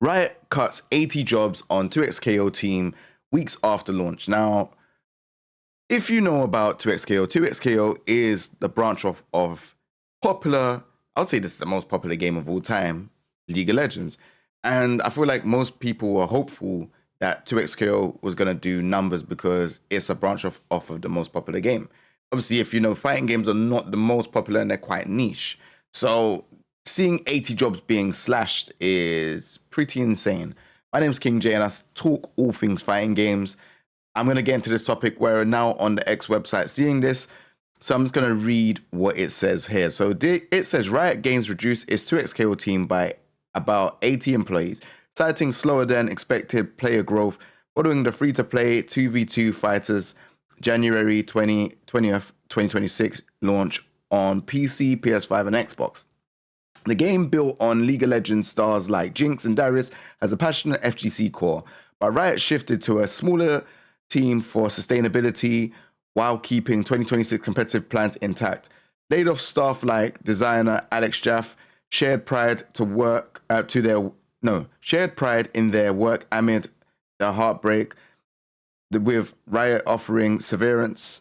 Riot cuts 80 jobs on 2XKO team weeks after launch. Now, if you know about 2XKO, 2XKO is the branch of popular, I would say this is the most popular game of all time, League of Legends. And I feel like most people were hopeful that 2XKO was going to do numbers because it's a branch off of the most popular game. Obviously, if you know, fighting games are not the most popular and they're quite niche. So seeing 80 jobs being slashed is pretty insane. My name's King J and I talk all things fighting games. I'm going to get into this topic. We're now on the X website seeing this. So I'm just going to read what it says here. So it says Riot Games reduced its 2XKO team by about 80 employees, citing slower than expected player growth following the free-to-play 2v2 fighters January 20th, 2026 launch on PC, PS5, and Xbox. The game, built on League of Legends stars like Jinx and Darius, has a passionate FGC core, but Riot shifted to a smaller team for sustainability while keeping 2026 competitive plans intact. Laid off staff like designer Alex Jaff, shared pride in their work amid the heartbreak, with Riot offering severance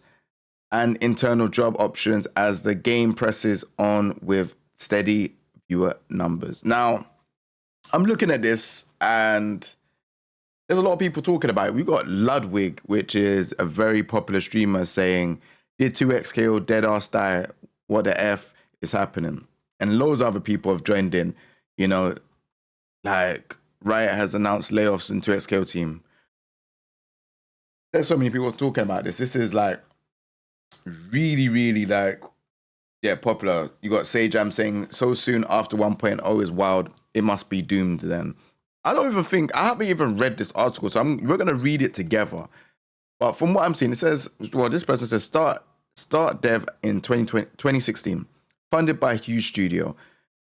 and internal job options as the game presses on with steady viewer numbers. Now, I'm looking at this and there's a lot of people talking about it. We got Ludwig, which is a very popular streamer, saying, "Did 2XKO dead ass die? What the F is happening?" And loads of other people have joined in. You know, like Riot has announced layoffs in 2XKO team. There's so many people talking about this. This is like really, really like, yeah, popular. You got Sajam saying, "So soon after 1.0 is wild. It must be doomed then." I haven't even read this article, so we're going to read it together. But from what I'm seeing, it says, well, this person says, start dev in 2016, funded by huge studio.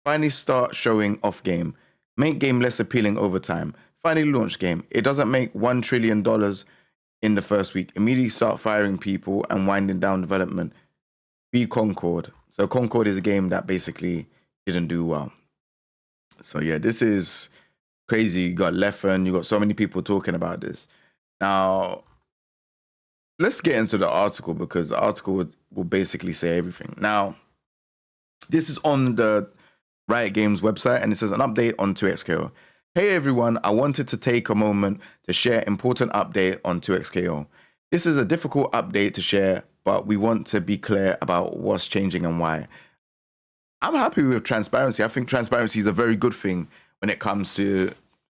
Finally start showing off game. Make game less appealing over time. Finally launch game. It doesn't make $1 trillion in the first week. Immediately start firing people and winding down development. Be Concord. So Concord is a game that basically didn't do well. So yeah, this is crazy. You got Leffen, you got so many people talking about this. Now, let's get into the article because the article will basically say everything. Now, this is on the Riot Games website and it says an update on 2XKO. Hey everyone, I wanted to take a moment to share important update on 2XKO. This is a difficult update to share, but we want to be clear about what's changing and why. I'm happy with transparency. I think transparency is a very good thing when it comes to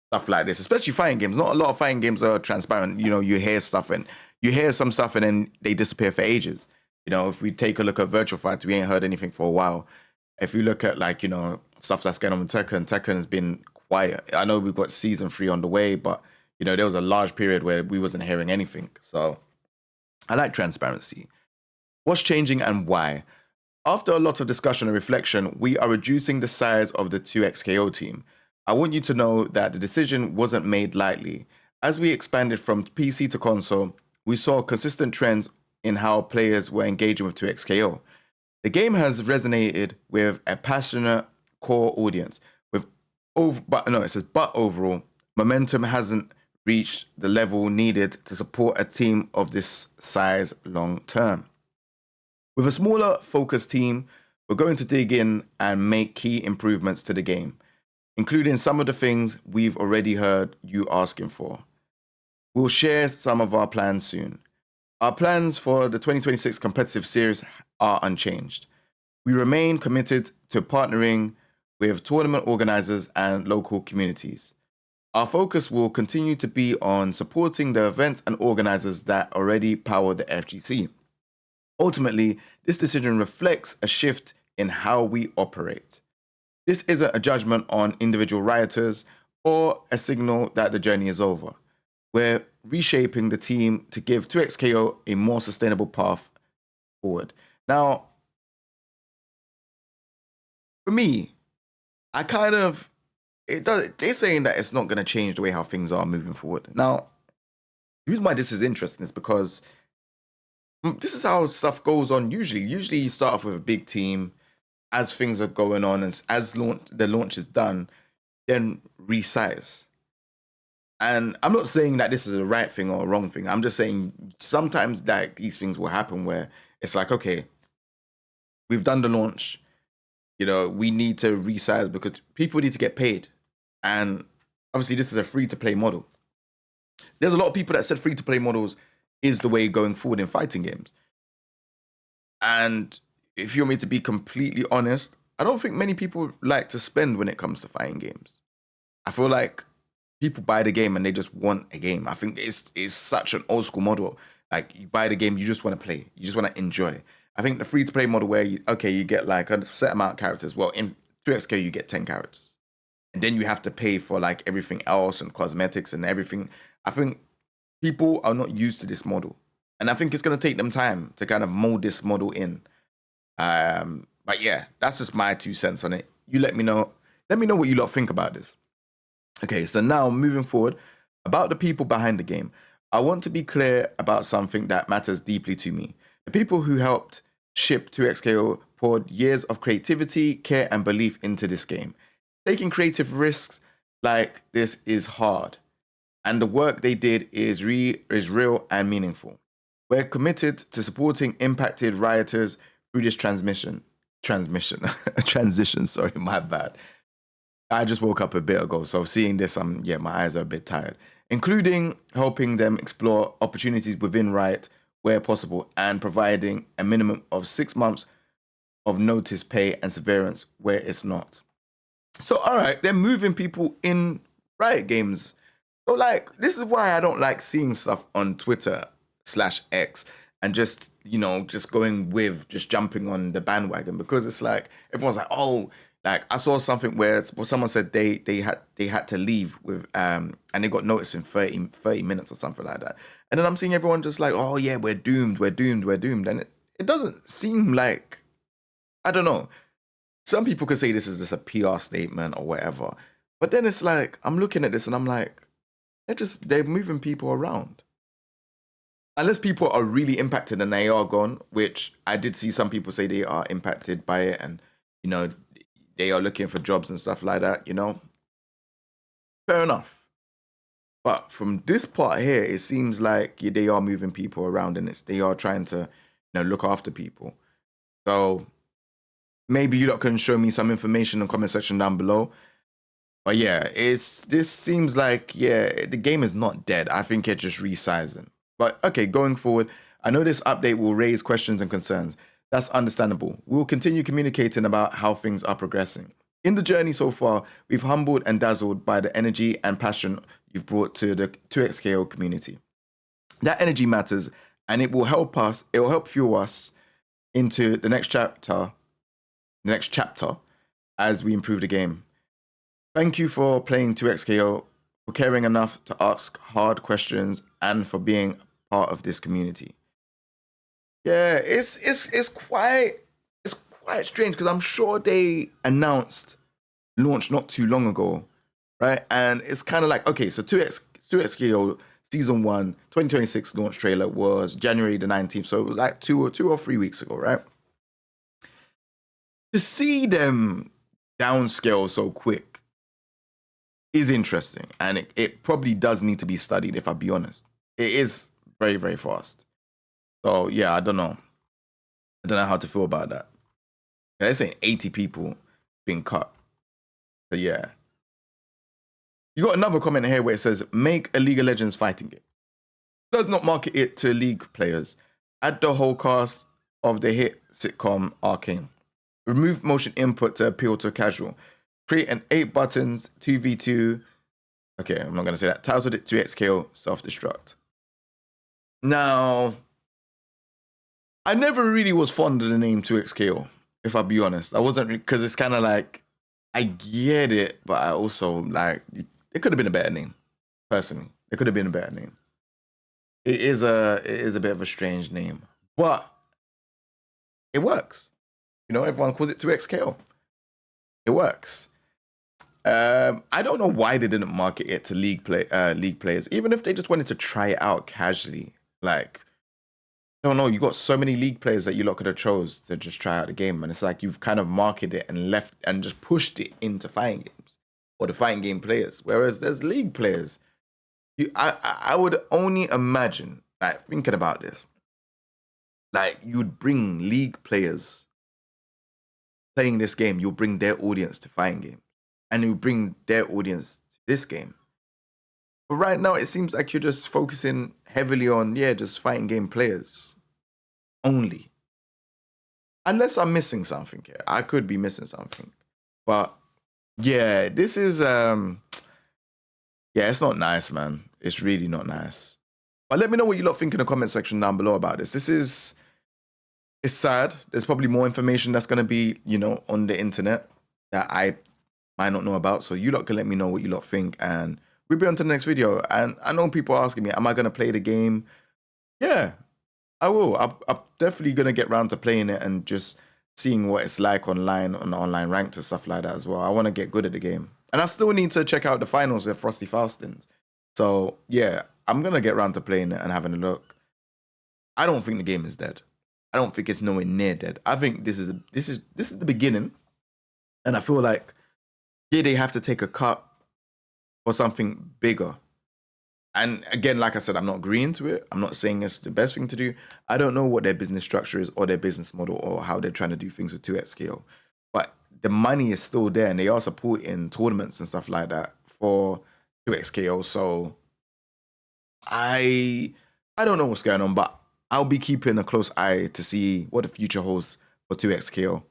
stuff like this, especially fighting games. Not a lot of fighting games are transparent. You know, you hear some stuff and then they disappear for ages. You know, if we take a look at virtual fights, we ain't heard anything for a while. If you look at like, you know, stuff that's going on with Tekken has been quiet. I know we've got season 3 on the way, but you know, there was a large period where we wasn't hearing anything. So I like transparency. What's changing and why? After a lot of discussion and reflection, we are reducing the size of the 2XKO team. I want you to know that the decision wasn't made lightly. As we expanded from PC to console, we saw consistent trends in how players were engaging with 2XKO. The game has resonated with a passionate core audience, but overall, momentum hasn't reached the level needed to support a team of this size long term. With a smaller, focused team, we're going to dig in and make key improvements to the game, including some of the things we've already heard you asking for. We'll share some of our plans soon. Our plans for the 2026 competitive series are unchanged. We remain committed to partnering with tournament organizers and local communities. Our focus will continue to be on supporting the events and organizers that already power the FGC. Ultimately, this decision reflects a shift in how we operate. This isn't a judgment on individual rioters or a signal that the journey is over. We're reshaping the team to give 2XKO a more sustainable path forward. Now, for me, they're saying that it's not going to change the way how things are moving forward. Now, the reason why this is interesting is because this is how stuff goes on usually. Usually you start off with a big team as things are going on and as the launch is done, then resize. And I'm not saying that this is a right thing or a wrong thing. I'm just saying sometimes like these things will happen where it's like, okay, we've done the launch, we need to resize because people need to get paid. And obviously this is a free-to-play model. There's a lot of people that said free-to-play models is the way going forward in fighting games. And if you want me to be completely honest, I don't think many people like to spend when it comes to fighting games. I feel like people buy the game and they just want a game. I think it's such an old school model. Like you buy the game, you just want to play. You just want to enjoy. I think the free-to-play model where you get like a set amount of characters. Well, in 2XK, you get 10 characters. And then you have to pay for like everything else and cosmetics and everything. I think people are not used to this model. And I think it's going to take them time to kind of mold this model in. But yeah, that's just my 2 cents on it. You let me know. Let me know what you lot think about this. Okay, so now moving forward, about the people behind the game. I want to be clear about something that matters deeply to me. The people who helped ship 2XKO poured years of creativity, care, and belief into this game. Taking creative risks like this is hard. And the work they did is real and meaningful. We're committed to supporting impacted rioters through this transition, sorry, my bad. I just woke up a bit ago, so seeing this, my eyes are a bit tired. Including helping them explore opportunities within Riot where possible and providing a minimum of 6 months of notice pay and severance where it's not. So, all right, they're moving people in Riot Games. So, like, this is why I don't like seeing stuff on Twitter/X and just jumping on the bandwagon, because it's like everyone's like, oh, like I saw something where someone said they had to leave with and they got notice in 30 minutes or something like that. And then I'm seeing everyone just like, oh yeah, we're doomed. And it doesn't seem like, I don't know. Some people could say this is just a PR statement or whatever. But then it's like, I'm looking at this and I'm like, they're moving people around. Unless people are really impacted and they are gone, which I did see some people say they are impacted by it and, they are looking for jobs and stuff like that, Fair enough. But from this part here, it seems like they are moving people around and they are trying to, look after people. So maybe you lot can show me some information in the comment section down below. But yeah, this seems like, the game is not dead. I think it's just resizing. But okay, going forward, I know this update will raise questions and concerns. That's understandable. We'll continue communicating about how things are progressing. In the journey so far, we've humbled and dazzled by the energy and passion you've brought to the 2XKO community. That energy matters, and it will help fuel us into the next chapter as we improve the game. Thank you for playing 2XKO, for caring enough to ask hard questions, and for being part of this community. Yeah, it's quite strange because I'm sure they announced launch not too long ago, right? And it's kind of like, okay, so 2XKO Season 1 2026 launch trailer was January the 19th, so it was like 2 or 3 weeks ago, right? To see them downscale so quick is interesting, and it probably does need to be studied, if I be honest. It is very, very fast. So yeah, I don't know how to feel about that. They're saying 80 people being cut. So yeah. You got another comment here where it says, make a League of Legends fighting game. Does not market it to League players. Add the whole cast of the hit sitcom Arcane. Remove motion input to appeal to casual. Create an 8 buttons 2v2. Okay, I'm not going to say that. Titled it 2XKO self-destruct. Now, I never really was fond of the name 2XKO, if I'll be honest. I wasn't, because it's kind of like, I get it, but I also like, it could have been a better name, personally. It could have been a better name. It is a bit of a strange name, but it works. Everyone calls it 2XKO. It works. I don't know why they didn't market it to league players, even if they just wanted to try it out casually. Like, I don't know, you got so many league players that you lot could have chose to just try out the game, and it's like you've kind of marketed it and left and just pushed it into fighting games. or the fighting game players. Whereas there's league players. I would only imagine, like thinking about this, like you'd bring league players playing this game, you'll bring their audience to fighting game, and you bring their audience to this game. But right now, it seems like you're just focusing heavily on, just fighting game players only. Unless I'm missing something here. I could be missing something. But yeah, this is, it's not nice, man. It's really not nice. But let me know what you lot think in the comment section down below about this. It's sad. There's probably more information that's going to be, on the internet that I might not know about. So you lot can let me know what you lot think, and we'll be on to the next video. And I know people are asking me, am I going to play the game? Yeah, I will. I'm definitely going to get around to playing it and just seeing what it's like online, on the online ranked and stuff like that as well. I want to get good at the game. And I still need to check out the finals with Frosty Fastings. So yeah, I'm going to get around to playing it and having a look. I don't think the game is dead. I don't think it's nowhere near dead. I think this is the beginning. And I feel like, they have to take a cut for something bigger. And again, like I said, I'm not agreeing to it. I'm not saying it's the best thing to do. I don't know what their business structure is or their business model or how they're trying to do things with 2XKO. But the money is still there, and they are supporting tournaments and stuff like that for 2XKO. So I don't know what's going on, but I'll be keeping a close eye to see what the future holds for 2XKO.